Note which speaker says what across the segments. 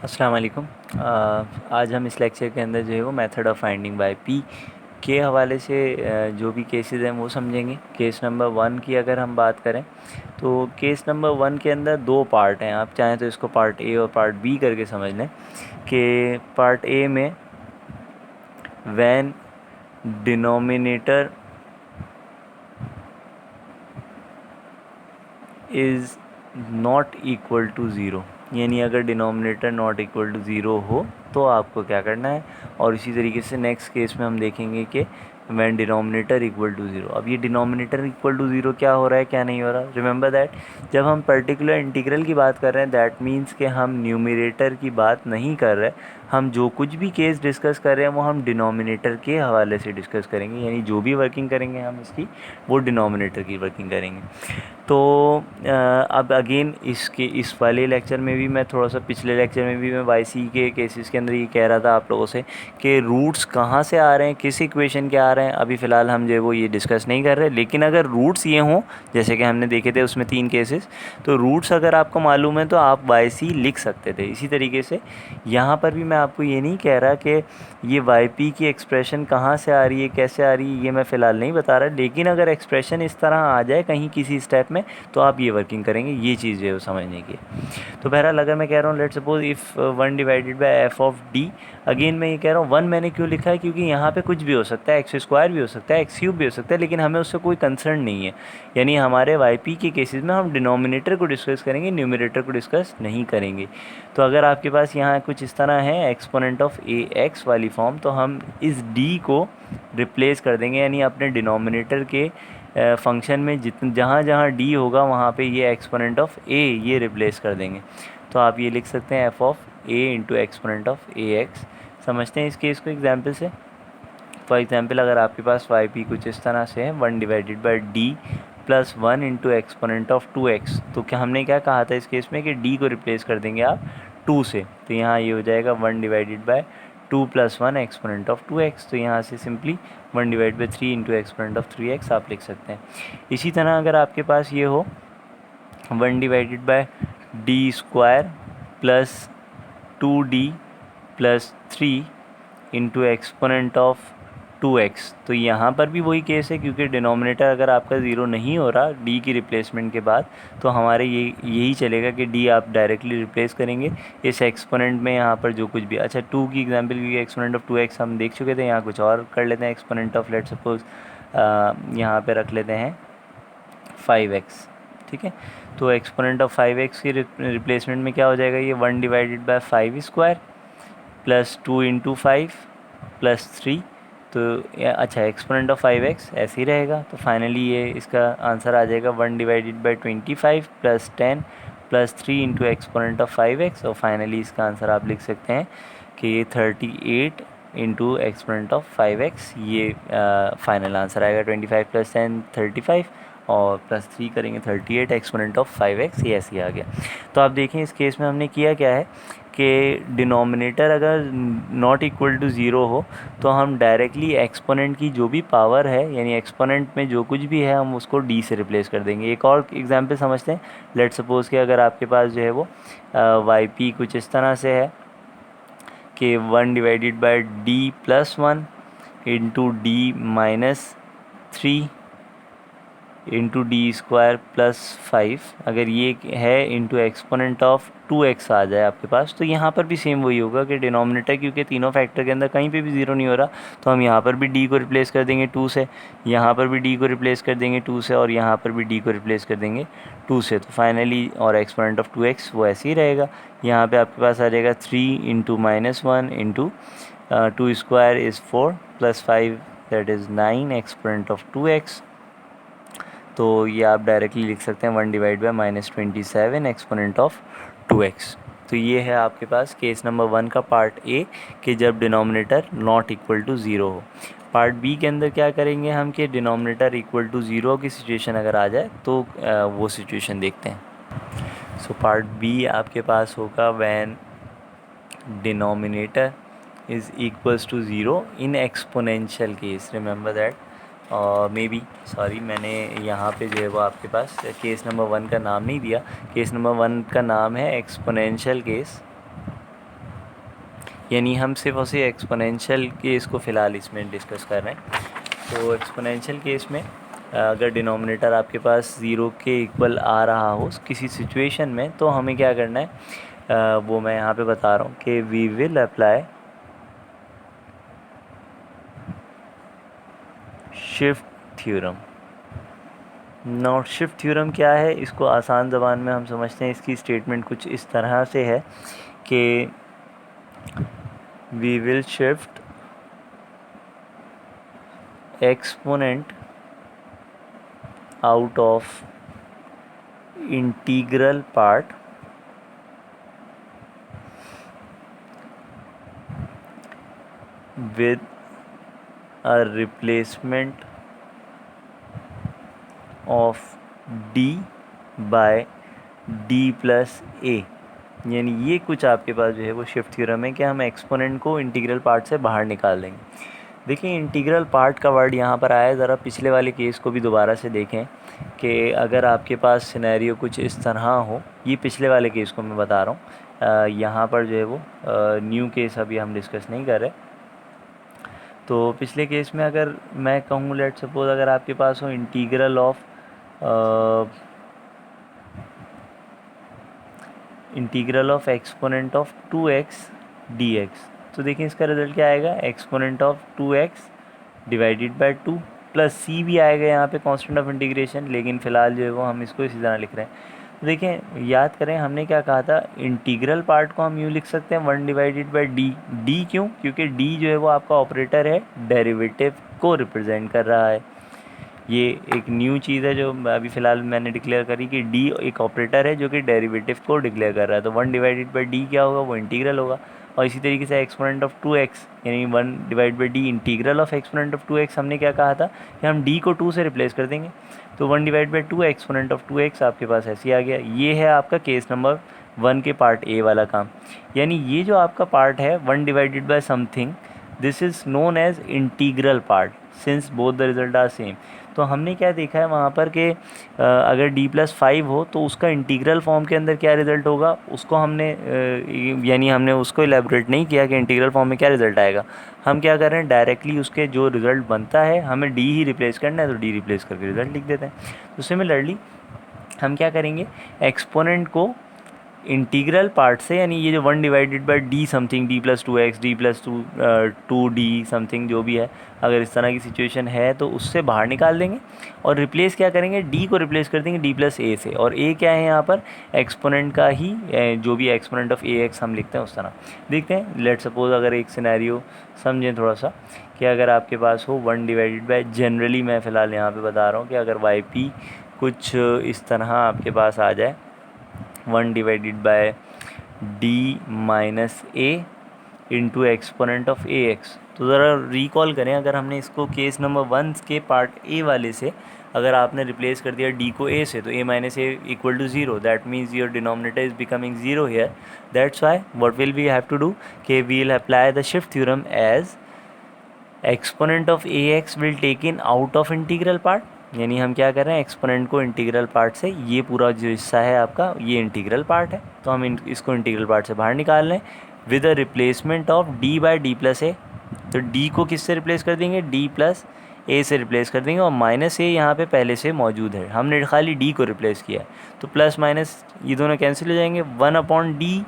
Speaker 1: अस्सलाम वालेकुम। आज हम इस लेक्चर के अंदर जो है वो method of finding by P के हवाले से जो भी केसेस हैं वो समझेंगे। केस नंबर 1 की अगर हम बात करें तो केस नंबर 1 के अंदर दो पार्ट हैं। आप चाहें तो इसको पार्ट ए और पार्ट बी करके समझ लें कि पार्ट ए में when denominator is not equal to zero, यानी अगर denominator not equal to zero हो तो आपको क्या करना है। और इसी तरीके से नेक्स्ट केस में हम देखेंगे कि when denominator equal to zero. अब ये डिनोमिनेटर इक्वल टू ज़ीरो क्या हो रहा है क्या नहीं हो रहा। रिमेंबर दैट जब हम पर्टिकुलर इंटीग्रल की बात कर रहे हैं दैट मीन्स कि हम न्यूमरेटर की बात नहीं कर रहे। हम जो कुछ भी केस डिस्कस कर रहे हैं वो हम डिनोमिनेटर के हवाले से डिस्कस करेंगे, यानी जो भी वर्किंग करेंगे हम इसकी वो डिनोमिनेटर की वर्किंग करेंगे। तो अब अगेन इस वाले लेक्चर में भी मैं थोड़ा सा, पिछले लेक्चर में भी मैं वाई सी के केसेस के अंदर ये कह रहा था आप लोगों से कि रूट्स कहाँ से आ रहे हैं, किस इक्वेशन के आ रहे हैं। अभी फ़िलहाल हम जो है वो ये डिस्कस नहीं कर रहे, लेकिन अगर रूट्स ये हों जैसे कि हमने देखे थे उसमें 3 केसेस, तो रूट्स अगर आपको मालूम है तो आप वाई सी लिख सकते थे। इसी तरीके से यहाँ पर भी मैं आपको ये नहीं कह रहा कि ये वाई पी की एक्सप्रेशन कहाँ से आ रही है, कैसे आ रही है, ये मैं फ़िलहाल नहीं बता रहा। लेकिन अगर एक्सप्रेशन इस तरह आ जाए कहीं किसी स्टेप में तो आप ये वर्किंग करेंगे, ये चीज़ जो है वो समझने की। तो बहरहाल अगर मैं कह रहा हूँ let suppose if 1 divided by F of D, again मैं ये कह रहा हूँ 1 मैंने क्यों लिखा है, क्योंकि यहाँ पे कुछ भी हो सकता है, एक्स स्क्वायर भी हो सकता है, एक्स क्यूब भी हो सकता है, लेकिन हमें उससे कोई कंसर्न नहीं है। यानी हमारे वाई पी के केसेस में हम डिनोमिनेटर को डिस्कस करेंगे, न्यूमरेटर को डिस्कस नहीं करेंगे। तो अगर आपके पास यहाँ कुछ इस तरह है एक्सपोनेंट ऑफ ए एक्स वाली फॉर्म, तो हम इस डी को रिप्लेस कर देंगे, यानी अपने डिनोमिनेटर के फंक्शन में जहाँ जहाँ डी होगा वहाँ पे ये एक्सपोनेंट ऑफ ए ये रिप्लेस कर देंगे। तो आप ये लिख सकते हैं F of A into exponent of A x. समझते हैं इस केस को एग्जाम्पल से। फॉर एग्जाम्पल अगर आपके पास वाई पी कुछ इस तरह से है 1 divided by D plus 1 into exponent of 2x, तो क्या हमने क्या कहा था इस केस में कि d को रिप्लेस कर देंगे आप 2 से, तो यहाँ ये हो जाएगा 1 divided by 2 plus 1 exponent of 2x। तो यहाँ से simply 1 divide by 3 into exponent of 3x आप लिख सकते हैं। इसी तरह अगर आपके पास ये हो 1 divided by D square plus 2d plus 3 into exponent of 2x, तो यहाँ पर भी वही केस है, क्योंकि डिनोमिनेटर अगर आपका ज़ीरो नहीं हो रहा d की रिप्लेसमेंट के बाद, तो हमारे यही चलेगा कि d आप डायरेक्टली रिप्लेस करेंगे इस एक्सपोनेंट में। यहाँ पर जो कुछ भी, अच्छा 2 की एग्जांपल, क्योंकि एक्सपोनेंट ऑफ 2x हम देख चुके थे, यहाँ कुछ और कर लेते हैं। एक्सपोनेंट ऑफ लेट सपोज यहाँ पे रख लेते हैं 5x, ठीक है। तो एक्सपोनेंट ऑफ 5x की रिप्लेसमेंट में क्या हो जाएगा, ये 1 divided by 5 square plus 2 into 5 plus 3। तो अच्छा एक्सपोनेंट ऑफ 5x ऐसे ही रहेगा, तो फाइनली ये इसका आंसर आ जाएगा 1 divided by 25 plus 10 plus 3 into exponent of 5x। और फाइनली इसका आंसर आप लिख सकते हैं कि ये 38 इंटू एक्सपोनेंट ऑफ 5x, ये फाइनल आंसर आएगा। 25 प्लस 10 35 और प्लस 3 करेंगे 38 एक्सपोनेंट ऑफ 5x, ये ऐसे ही आ गया। तो आप देखें इस केस में हमने किया क्या है कि डिनोमिनेटर अगर नॉट इक्वल टू ज़ीरो हो तो हम डायरेक्टली एक्सपोनेंट की जो भी पावर है, यानी एक्सपोनेंट में जो कुछ भी है, हम उसको डी से रिप्लेस कर देंगे। एक और एग्जांपल समझते हैं। लेट सपोज़ कि अगर आपके पास जो है वो वाई पी कुछ इस तरह से है कि 1 divided by D plus 1 into D minus 3 into D square plus 5, अगर ये है इंटू एक्सपोनेंट ऑफ 2x आ जाए आपके पास, तो यहाँ पर भी सेम वही होगा कि डिनोमिनेटर, क्योंकि तीनों फैक्टर के अंदर कहीं पे भी ज़ीरो नहीं हो रहा, तो हम यहाँ पर भी d को रिप्लेस कर देंगे 2 से, यहाँ पर भी d को रिप्लेस कर देंगे 2 से, और यहाँ पर भी d को रिप्लेस कर देंगे 2 से। तो फाइनली और एक्सपोनेंट ऑफ 2x वो ऐसे ही रहेगा। यहाँ पर आपके पास आ जाएगा 3 into minus 1 into 2 square is 4 plus 5 that is 9 exponent of 2x। तो ये आप डायरेक्टली लिख सकते हैं 1 divide by -27 exponent of 2x। तो ये है आपके पास केस नंबर 1 का पार्ट ए कि जब denominator not equal to zero हो। पार्ट बी के अंदर क्या करेंगे हम कि डिनोमिनेटर इक्वल टू ज़ीरो की सिचुएशन अगर आ जाए तो वो सिचुएशन देखते हैं। सो पार्ट बी आपके पास होगा when denominator is equals to zero in exponential case. Remember that maybe, sorry मैंने यहाँ पे जो है वो आपके पास केस नंबर 1 का नाम नहीं दिया। केस नंबर 1 का नाम है एक्सपोनेंशियल केस, यानी हम सिर्फ और सिर्फ एक्सपोनेंशियल केस को फ़िलहाल इसमें डिस्कस कर रहे हैं। तो एक्सपोनेंशियल केस में अगर डिनोमिनेटर आपके पास 0 के इक्वल आ रहा हो किसी सिचुएशन में, तो हमें क्या करना है वो मैं यहाँ पे बता रहा हूँ कि we will apply shift theorem. Not shift theorem क्या है, इसको आसान ज़बान में हम समझते हैं। इसकी स्टेटमेंट कुछ इस तरह से है कि we will shift exponent out of integral part with a replacement of d by d plus a। यानी ये कुछ आपके पास जो है वो शिफ्ट थ्योरम है कि हम एक्सपोनेंट को इंटीग्रल पार्ट से बाहर निकाल देंगे। देखिए इंटीग्रल पार्ट का वर्ड यहाँ पर आया है, ज़रा पिछले वाले केस को भी दोबारा से देखें कि अगर आपके पास सिनेरियो कुछ इस तरह हो, ये पिछले वाले केस को मैं बता रहा हूँ, यहाँ पर जो है वो न्यू केस अभी हम डिस्कस नहीं कर रहे। तो पिछले केस में अगर मैं कहूँ लेट सपोज अगर आपके पास हो integral of exponent of 2x dx, तो देखिए इसका रिजल्ट क्या आएगा, exponent of 2x divided by 2 plus C भी आएगा यहाँ पे कांस्टेंट ऑफ इंटीग्रेशन, लेकिन फ़िलहाल जो है वो हम इसको इसी तरह लिख रहे हैं। तो देखें याद करें हमने क्या कहा था, इंटीग्रल पार्ट को हम यूँ लिख सकते हैं 1 डिवाइडेड बाई डी। डी क्यों, क्योंकि डी जो है वो आपका ऑपरेटर है, डेरिवेटिव को रिप्रेजेंट कर रहा है। ये एक न्यू चीज़ है जो अभी फ़िलहाल मैंने डिक्लेयर करी कि डी एक ऑपरेटर है जो कि डेरिवेटिव को डिक्लेयर कर रहा है। तो 1 डिवाइडेड बाई डी क्या होगा, वो इंटीग्रल होगा। और इसी तरीके से एक्सपोनेंट ऑफ 2x यानी 1 divide by D integral of exponent of 2x, हमने क्या कहा था कि हम d को 2 से रिप्लेस कर देंगे। तो 1 divide by 2 exponent of 2x आपके पास ऐसे आ गया। ये है आपका केस नंबर 1 के पार्ट ए वाला काम। यानी ये जो आपका पार्ट है 1 divided by something, this is known as integral part since both the result are same. तो हमने क्या देखा है वहाँ पर कि अगर d+5 हो तो उसका इंटीग्रल फॉर्म के अंदर क्या रिज़ल्ट होगा, उसको हमने यानी हमने उसको इलेबोरेट नहीं किया कि इंटीग्रल फॉर्म में क्या रिज़ल्ट आएगा। हम क्या कर रहे हैं, डायरेक्टली उसके जो रिज़ल्ट बनता है हमें d ही रिप्लेस करना है, तो d रिप्लेस करके रिज़ल्ट लिख देते हैं। तो सिमिलरली हम क्या करेंगे, एक्सपोनेंट को इंटीग्रल पार्ट से, यानी ये जो 1 divided by D something, d+2x d+2d something जो भी है, अगर इस तरह की सिचुएशन है तो उससे बाहर निकाल देंगे और रिप्लेस क्या करेंगे, d को रिप्लेस कर देंगे d+a से। और a क्या है यहाँ पर, एक्सपोनेंट का ही जो भी एक्सपोनेंट ऑफ ax हम लिखते हैं उस तरह देखते हैं। लेट सपोज अगर एक सिनेरियो समझें थोड़ा सा कि अगर आपके पास हो 1 डिवाइडेड बाई, जनरली मैं फ़िलहाल यहाँ पे बता रहा हूँ कि अगर yp कुछ इस तरह आपके पास आ जाए 1 divided by D minus A into exponent of A x. तो ज़रा रिकॉल करें, अगर हमने इसको केस नंबर 1 के पार्ट ए वाले से अगर आपने रिप्लेस कर दिया d को a से, तो a minus A equal to 0, that means your denominator is becoming 0 here. That's why what will we have to do कि we will apply the shift theorem as exponent of A X will take in out of integral part. यानी हम क्या कर रहे हैं, exponent को integral part से, ये पूरा जो हिस्सा है आपका ये इंटीग्रल पार्ट है, तो हम इसको इंटीग्रल पार्ट से बाहर निकाल लें with a replacement of d by D plus A. तो d को किससे रिप्लेस कर देंगे, d प्लस a से रिप्लेस कर देंगे, और माइनस ए यहाँ पे पहले से मौजूद है, हमने खाली d को रिप्लेस किया है। तो प्लस माइनस ये दोनों कैंसिल हो जाएंगे, 1/d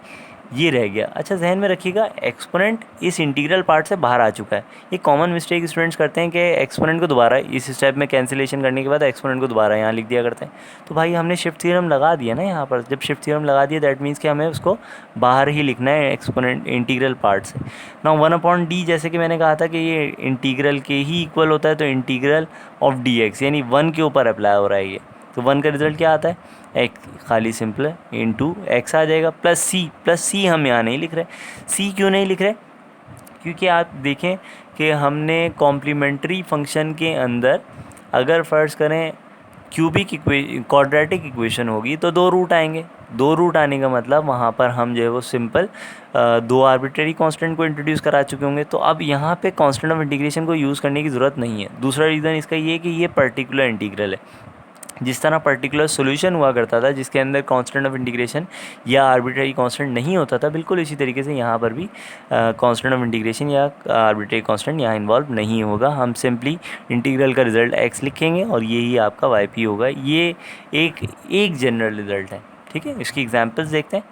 Speaker 1: ये रह गया। अच्छा जहन में रखिएगा, एक्सपोनेंट इस इंटीग्रल पार्ट से बाहर आ चुका है। ये कॉमन मिस्टेक स्टूडेंट्स करते हैं कि एक्सपोनेंट को दोबारा इस स्टेप में कैंसिलेशन करने के बाद एक्सपोनेंट को दोबारा यहाँ लिख दिया करते हैं। तो भाई हमने शिफ्ट थ्योरम लगा दिया ना यहाँ पर, जब शिफ्ट थ्योरम लगा दिया दैट मीन्स कि हमें उसको बाहर ही लिखना है एक्सपोनेंट इंटीग्रल पार्ट से। ना 1/d जैसे कि मैंने कहा था कि ये इंटीग्रल के ही इक्वल होता है, तो इंटीग्रल ऑफ dx यानी 1 के ऊपर अप्लाई हो रहा है ये। तो 1 का रिजल्ट क्या आता है, एक खाली सिंपल इंटू एक्स आ जाएगा प्लस सी हम यहाँ नहीं लिख रहे। सी क्यों नहीं लिख रहे, क्योंकि आप देखें कि हमने कॉम्प्लीमेंट्री फंक्शन के अंदर अगर फ़र्ज़ करें क्वाड्रेटिक इक्वेशन होगी तो 2 रूट आएंगे। 2 रूट आने का मतलब वहाँ पर हम जो है वो सिंपल 2 आर्बिट्रेरी कांस्टेंट को इंट्रोड्यूस करा चुके होंगे। तो अब यहाँ पे कांस्टेंट ऑफ इंटीग्रेशन को यूज़ करने की ज़रूरत नहीं है। दूसरा रीज़न इसका ये है कि ये पर्टिकुलर इंटीग्रल है, जिस तरह पर्टिकुलर सॉल्यूशन हुआ करता था जिसके अंदर कांस्टेंट ऑफ इंटीग्रेशन या आर्बिट्रेरी कांस्टेंट नहीं होता था, बिल्कुल इसी तरीके से यहाँ पर भी कांस्टेंट ऑफ इंटीग्रेशन या आर्बिट्रेरी कांस्टेंट यहाँ इन्वॉल्व नहीं होगा। हम सिंपली इंटीग्रल का रिजल्ट x लिखेंगे और यही आपका yp होगा। ये एक जनरल रिजल्ट है, ठीक है। इसकी एग्जांपल्स देखते हैं।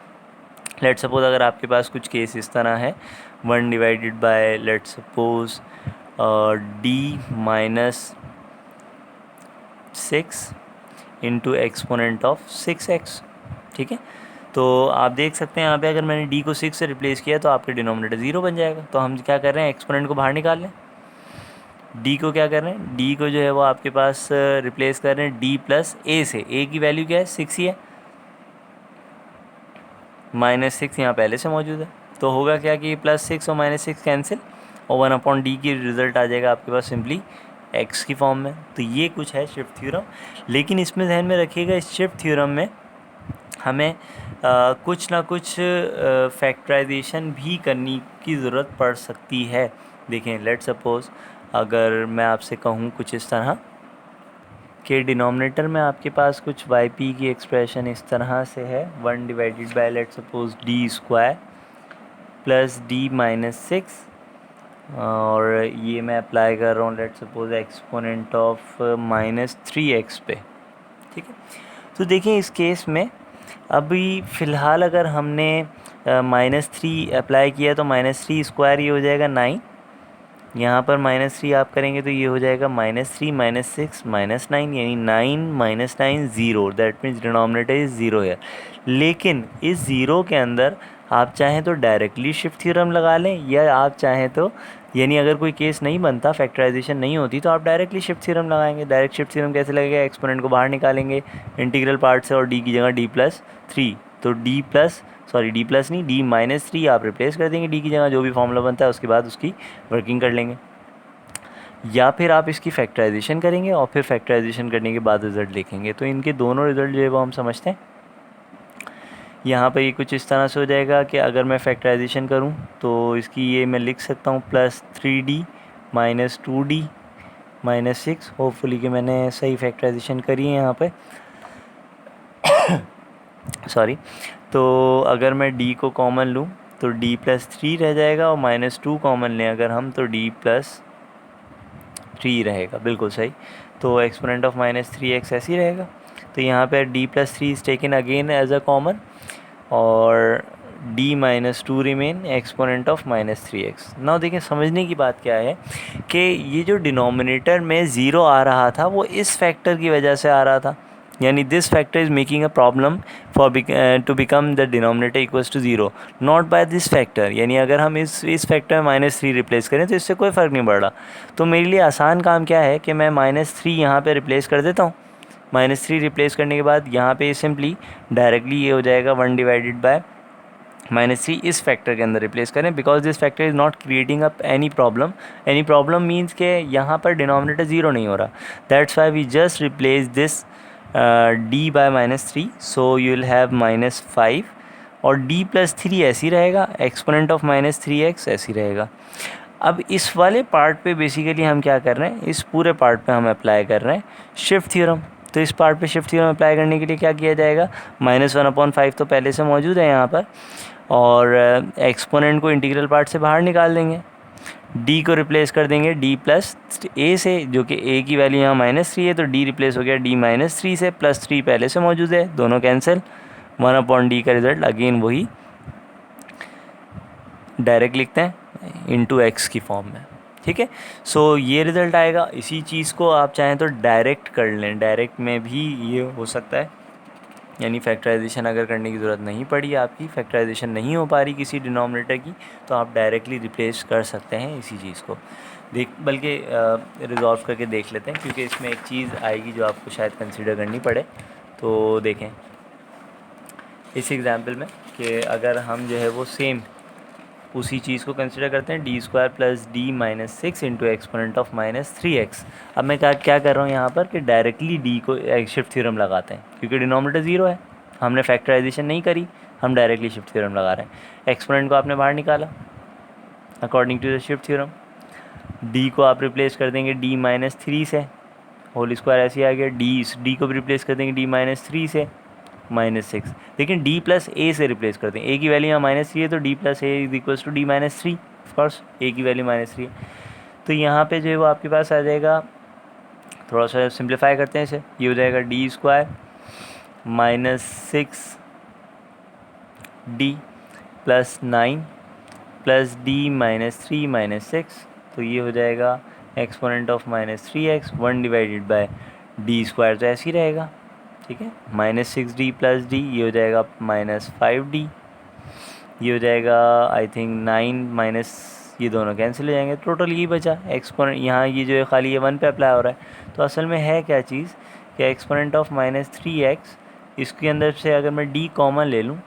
Speaker 1: लेट्स सपोज अगर आपके पास कुछ केस इस तरह है, 1 divided by let's suppose d minus 6 into exponent of 6x, ठीक है। तो आप देख सकते हैं यहाँ पे अगर मैंने d को 6 से रिप्लेस किया तो आपके डिनोमिनेटर 0 बन जाएगा। तो हम क्या कर रहे हैं, एक्सपोनेंट को बाहर निकाल लें। d को क्या कर रहे हैं, d को जो है वो आपके पास रिप्लेस कर रहे हैं d प्लस a से। a की वैल्यू क्या है, 6 ही है, -6 यहाँ पहले से मौजूद है। तो होगा क्या कि +6 और -6 कैंसिल और 1/d की रिज़ल्ट आ जाएगा आपके पास सिंपली x की फॉर्म में। तो ये कुछ है शिफ्ट थ्योरम। लेकिन इसमें ध्यान में रखिएगा, इस शिफ्ट थ्योरम में हमें कुछ ना कुछ फैक्टराइजेशन भी करने की ज़रूरत पड़ सकती है। देखें, लेट सपोज़ अगर मैं आपसे कहूँ कुछ इस तरह के डिनोमिनेटर में आपके पास कुछ yp की एक्सप्रेशन इस तरह से है, 1 divided by let suppose d square plus d minus 6, और ये मैं अप्लाई कर रहा हूँ let suppose exponent of -3x पे, ठीक है। तो देखिए इस केस में अभी फ़िलहाल अगर हमने -3 अप्लाई किया तो -3 स्क्वायर ये हो जाएगा 9, यहाँ पर -3 आप करेंगे तो ये हो जाएगा -3 -6 -9, यानी 9 -9 0, दैट मीन्स डिनोमिनेटर इज़ 0 है। लेकिन इस ज़ीरो के अंदर आप चाहें तो डायरेक्टली शिफ्ट थ्योरम लगा लें, या आप चाहें तो यानी अगर कोई केस नहीं बनता, फैक्टराइजेशन नहीं होती, तो आप डायरेक्टली शिफ्ट थ्योरम लगाएंगे। डायरेक्ट शिफ्ट थ्योरम कैसे लगेगा, एक्सपोनेंट को बाहर निकालेंगे इंटीग्रल पार्ट से और d की जगह d+3, तो d प्लस नहीं d-3 आप रिप्लेस कर देंगे d की जगह, जो भी फॉर्मूला बनता है उसके बाद उसकी वर्किंग कर लेंगे। या फिर आप इसकी फैक्टराइजेशन करेंगे और फिर फैक्टराइजेशन करने के बाद रिज़ल्ट देखेंगे। तो इनके दोनों रिज़ल्ट जो है वो हम समझते हैं। यहाँ पर ये कुछ इस तरह से हो जाएगा कि अगर मैं फैक्टराइजेशन करूँ तो इसकी ये मैं लिख सकता हूँ +3d minus 2d minus 6। Hopefully कि मैंने सही फैक्टराइजेशन करी है यहाँ पे सॉरी। तो अगर मैं d को कॉमन लूँ तो d+3 रह जाएगा, और -2 कॉमन लें अगर हम तो d+3 रहेगा, बिल्कुल सही। तो एक्सपोनेंट ऑफ -3x ऐसे ही रहेगा। तो यहाँ पर d+3 is taken again as a common और d-2 remain exponent of -3x। Now देखिए समझने की बात क्या है कि ये जो डिनोमिनेटर में ज़ीरो आ रहा था वो इस फैक्टर की वजह से आ रहा था, यानी this factor is making a problem for to become the denominator equals to 0, not by this factor. यानी अगर हम इस फैक्टर में -3 रिप्लेस करें तो इससे कोई फ़र्क नहीं पड़ रहा। तो मेरे लिए आसान काम क्या है कि मैं -3 यहाँ पर रिप्लेस कर देता हूँ। -3 रिप्लेस करने के बाद यहाँ पे सिंपली डायरेक्टली ये हो जाएगा 1 डिवाइडेड बाय -3 इस फैक्टर के अंदर रिप्लेस करें, because this factor is not creating up any problem means के यहाँ पर डिनोमिनेटर 0 नहीं हो रहा। That's why we just replace this d by -3, so you will have -5 और d+3 ऐसे ही रहेगा, एक्सपोनेंट ऑफ -3x ऐसे ही रहेगा। अब इस वाले पार्ट पे बेसिकली हम क्या कर रहे हैं, इस पूरे पार्ट पे हम अप्लाई कर रहे हैं शिफ्ट थ्योरम। तो इस पार्ट पे शिफ्ट थ्योरम अप्लाई करने के लिए क्या किया जाएगा, -1/5 तो पहले से मौजूद है यहाँ पर, और एक्सपोनेंट को इंटीग्रल पार्ट से बाहर निकाल देंगे। d को रिप्लेस कर देंगे d+a से, जो कि a की वैल्यू यहाँ -3 है, तो d रिप्लेस हो गया d-3 से, +3 पहले से मौजूद है, दोनों कैंसिल, 1/d का रिज़ल्ट अगेन वही डायरेक्ट लिखते हैं इंटू x की फॉर्म में, ठीक है। सो ये रिज़ल्ट आएगा। इसी चीज़ को आप चाहें तो डायरेक्ट कर लें, डायरेक्ट में भी ये हो सकता है, यानी फैक्टराइजेशन अगर करने की ज़रूरत नहीं पड़ी, आपकी फैक्टराइजेशन नहीं हो पा रही किसी डिनोमिनेटर की, तो आप डायरेक्टली रिप्लेस कर सकते हैं इसी चीज़ को। बल्कि रिजॉल्व करके देख लेते हैं, क्योंकि इसमें एक चीज़ आएगी जो आपको शायद कंसिडर करनी पड़े। तो देखें इस एग्ज़ाम्पल में कि अगर हम जो है वो सेम उसी चीज़ को कंसिडर करते हैं, d square plus d-6 into exponent of -3x। अब मैं क्या कर रहा हूँ यहाँ पर कि डायरेक्टली d को शिफ्ट थ्योरम लगाते हैं, क्योंकि डिनोमिनेटर 0 है, हमने फैक्टराइजेशन नहीं करी, हम डायरेक्टली शिफ्ट थ्योरम लगा रहे हैं। एक्सपोनेंट को आपने बाहर निकाला according to the shift theorem, d को आप रिप्लेस कर देंगे d-3 से, होल स्क्वायर ऐसे ही आ गया। डी को भी रिप्लेस कर देंगे d-3 से -6, लेकिन d प्लस ए से रिप्लेस करते हैं। a की वैल्यू यहाँ -3 है तो d plus A is equals to d-3। Of course a की वैल्यू -3 है, तो यहाँ पे जो है वो आपके पास आ जाएगा, थोड़ा सा सिंप्लीफाई करते हैं इसे, ये हो जाएगा d² -6d plus 9 plus d-3 -6, तो ये हो जाएगा exponent of -3x 1 divided by d², तो ऐसे ही रहेगा। ठीक है, -6d प्लस d, ये हो जाएगा -5d, ये हो जाएगा आई थिंक 9 माइनस, ये दोनों कैंसिल हो जाएंगे, टोटल यही बचा एक्सपोनेंट। यहाँ ये जो है खाली ये 1 पे अप्लाई हो रहा है, तो असल में है क्या चीज़ कि एक्सपोनेंट ऑफ -3x, इसके अंदर से अगर मैं d कॉमन ले लूँ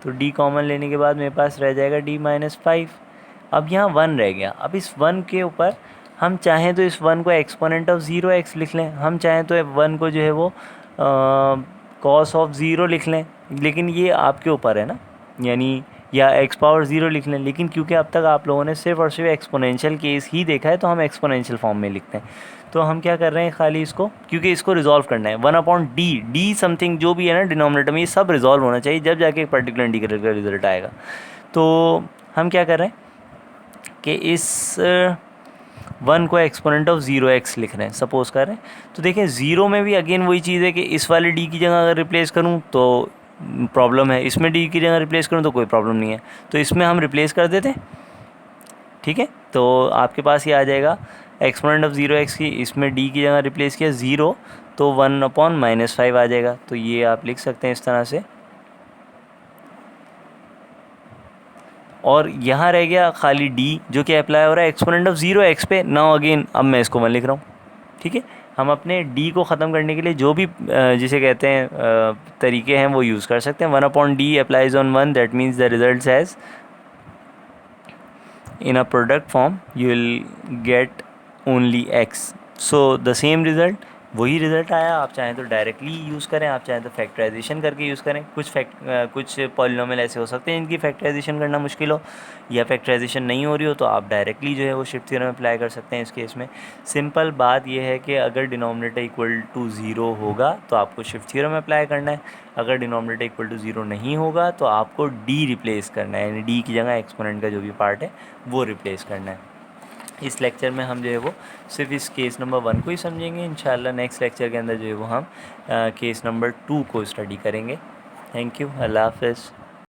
Speaker 1: तो d कॉमन लेने के बाद मेरे पास रह जाएगा d-5। अब यहाँ 1 रह गया। अब इस 1 के ऊपर हम चाहें तो इस 1 को एक्सपोनेंट ऑफ 0x लिख लें, हम चाहें तो 1 को जो है वो कॉस ऑफ 0 लिख लें, लेकिन ये आपके ऊपर है ना, यानी या x⁻0 लिख लें। लेकिन क्योंकि अब तक आप लोगों ने सिर्फ और सिर्फ एक्सपोनेंशियल केस ही देखा है, तो हम एक्सपोनेंशियल फॉर्म में लिखते हैं। तो हम क्या कर रहे हैं, खाली इसको, क्योंकि इसको रिजॉल्व करना है, 1/d, d समथिंग जो भी है ना डिनोमिनेटर में, ये सब रिजॉल्व होना चाहिए, जब जाके एक पर्टिकुलर इंटीग्रल का रिजल्ट आएगा। तो हम क्या कर रहे हैं कि इस 1 को एक्सपोनेंट ऑफ 0x लिख रहे हैं, सपोज कर रहे हैं। तो देखें 0 में भी अगेन वही चीज़ है कि इस वाले d की जगह अगर रिप्लेस करूँ तो प्रॉब्लम है, इसमें d की जगह रिप्लेस करूँ तो कोई प्रॉब्लम नहीं है, तो इसमें हम रिप्लेस कर देते हैं। ठीक है, तो आपके पास ये आ जाएगा एक्सपोनेंट ऑफ 0x की, इसमें d की जगह रिप्लेस किया 0, तो 1/-5 आ जाएगा। तो ये आप लिख सकते हैं इस तरह से। और यहाँ रह गया खाली d जो कि अप्लाई हो रहा है एक्सपोनेंट ऑफ 0x पे। नाउ अगेन अब मैं इसको 1 लिख रहा हूँ। ठीक है, हम अपने d को ख़त्म करने के लिए जो भी जिसे कहते हैं तरीके हैं वो यूज़ कर सकते हैं। 1/d applies on 1, that means the result as in a product form you will get only x, so the same result, वही रिज़ल्ट आया। आप चाहें तो डायरेक्टली यूज़ करें, आप चाहें तो फैक्टराइजेशन करके यूज़ करें। कुछ पॉलिनोमियल ऐसे हो सकते हैं इनकी फैक्टराइजेशन करना मुश्किल हो, या फैक्टराइजेशन नहीं हो रही हो, तो आप डायरेक्टली जो है वो शिफ्ट थ्योरम अप्लाई कर सकते हैं इस केस में। सिंपल बात यह है कि अगर डिनोमिनेटर इक्वल टू 0 होगा तो आपको शिफ्ट थ्योरम अप्लाई करना है, अगर डिनोमिनेटर इक्वल टू 0 नहीं होगा तो आपको d रिप्लेस करना है, यानी d की जगह एक्सपोनेंट का जो भी पार्ट है वो रिप्लेस करना है। इस लेक्चर में हम जो है वो सिर्फ इस केस नंबर 1 को ही समझेंगे। इंशाल्लाह नेक्स्ट लेक्चर के अंदर जो है वो हम केस नंबर 2 को स्टडी करेंगे। थैंक यू, अल्लाह हाफ़िज़।